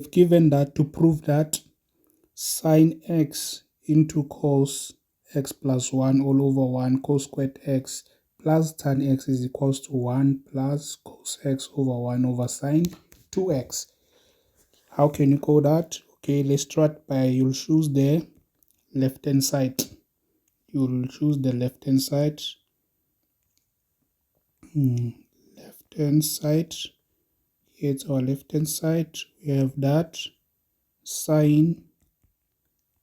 given that to prove that sine x into cos x plus 1 all over 1 cos squared x plus tan x is equals to 1 plus cos x over 1 over sine 2x. How can you call that? Okay, let's start by, you'll choose the left hand side. You'll choose the left hand side. Left hand side. Here's our left hand side. We have that sine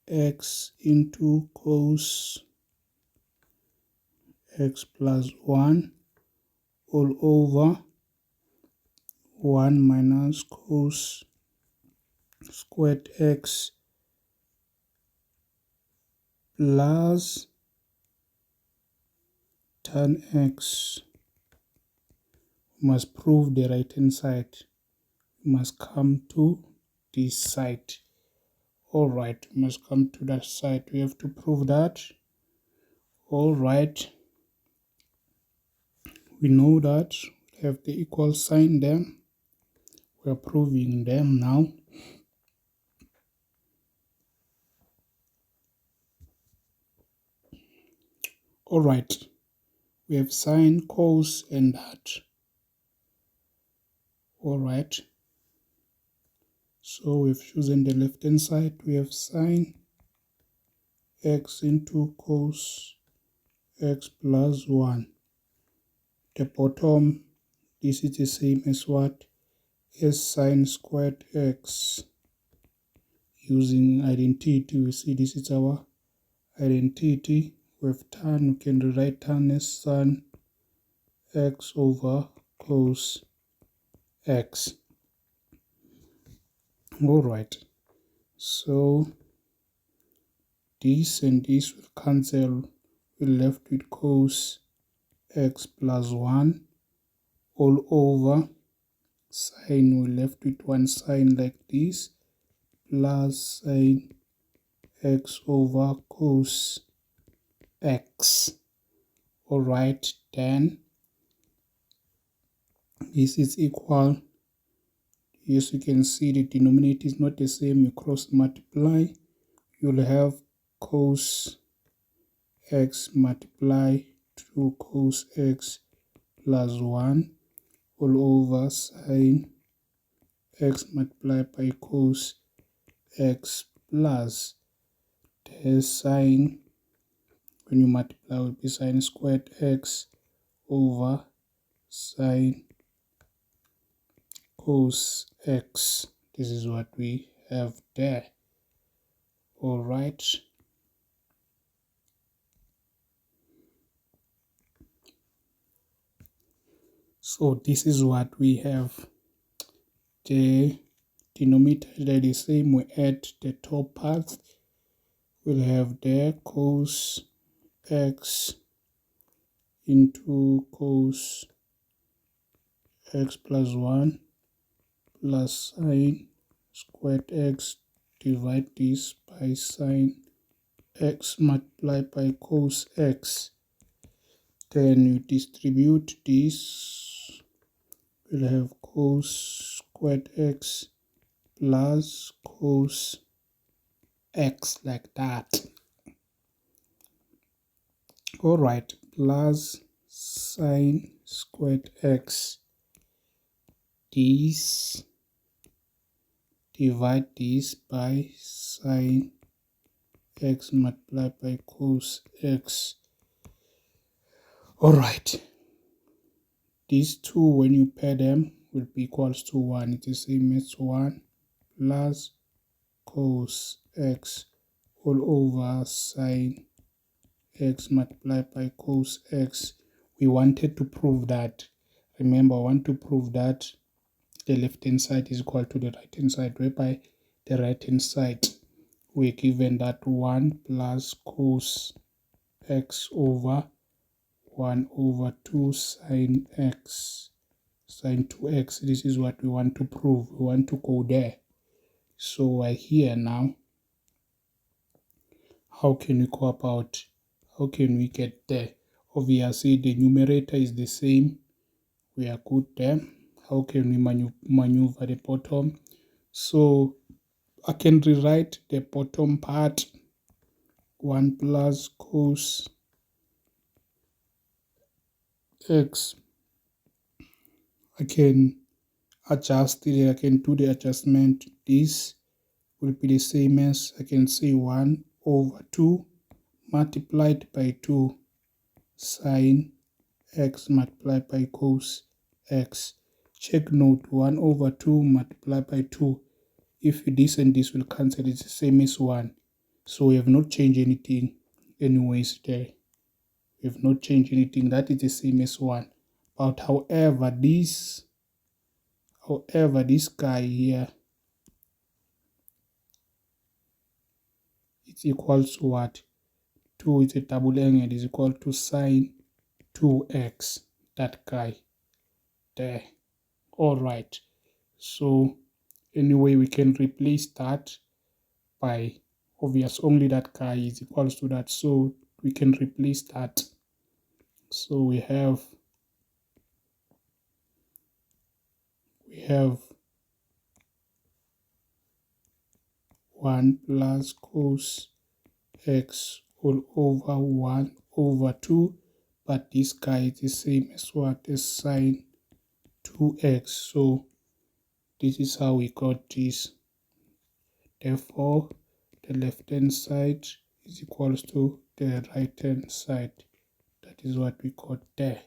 x into cos x plus 1 all over 1 minus cos squared x plus tan x. We must prove the right hand side. We must come to this side. Alright, we must come to that side. We have to prove that. Alright, we know that we have the equal sign there. We are proving them now. Alright, we have sine, cos, and that. Alright, so we've chosen the left hand side. We have sine x into cos x plus 1. The bottom, this is the same as what? As sine squared x. Using identity, we see this is our identity. With tan, we can rewrite tan as sine x over cos x. Alright, so this and this will cancel. We're left with cos x plus 1 all over sine. We're left with one sine like this plus sine x over cos x. Alright, then this is equal. Yes, you can see the denominator is not the same. You cross multiply, you'll have cos x multiply to cos x plus 1 all over sine x multiplied by cos x plus the sine, when you multiply, will be sine squared x over sine cos x. This is what we have there. Alright, so this is what we have. The denominator is the same. We add the top parts. We'll have there cos x into cos x plus 1 plus sine squared x, divide this by sine x multiplied by cos x. Then you distribute this, we'll have cos squared x plus cos x like that. Alright, plus sine squared x. This, divide this by sine x multiplied by cos x. Alright, these two, when you pair them, will be equals to 1. It's the same as 1 plus cos x all over sine x multiplied by cos x. We wanted to prove that. Remember, I want to prove that the left hand side is equal to the right hand side, whereby the right hand side we're given that 1 plus cos x over 1 over 2 sine x, sine 2x. This is what we want to prove. We want to go there. So we're here now. How can we go about? How can we get there? Obviously, the numerator is the same. We are good there. How can we maneuver the bottom? So I can rewrite the bottom part 1 plus cos x. I can adjust it, I can do the adjustment. This will be the same as, I can say 1 over 2 multiplied by 2 sine x multiplied by cos x. Check note, 1 over 2 multiplied by 2. If this and this will cancel, it's the same as 1. So we have not changed anything anyways there. We have not changed anything. That is the same as 1. But however, this guy here, it's equals to what? 2 is a double angle, is equal to sine 2x. That guy there. Alright. So anyway, we can replace that by obvious, only that guy is equals to that. So we can replace that. So we have 1 plus cos x all over 1 over 2, but this guy is the same as what? As sine 2x. So this is how we got this. Therefore, the left hand side is equals to the right hand side. That is what we got there.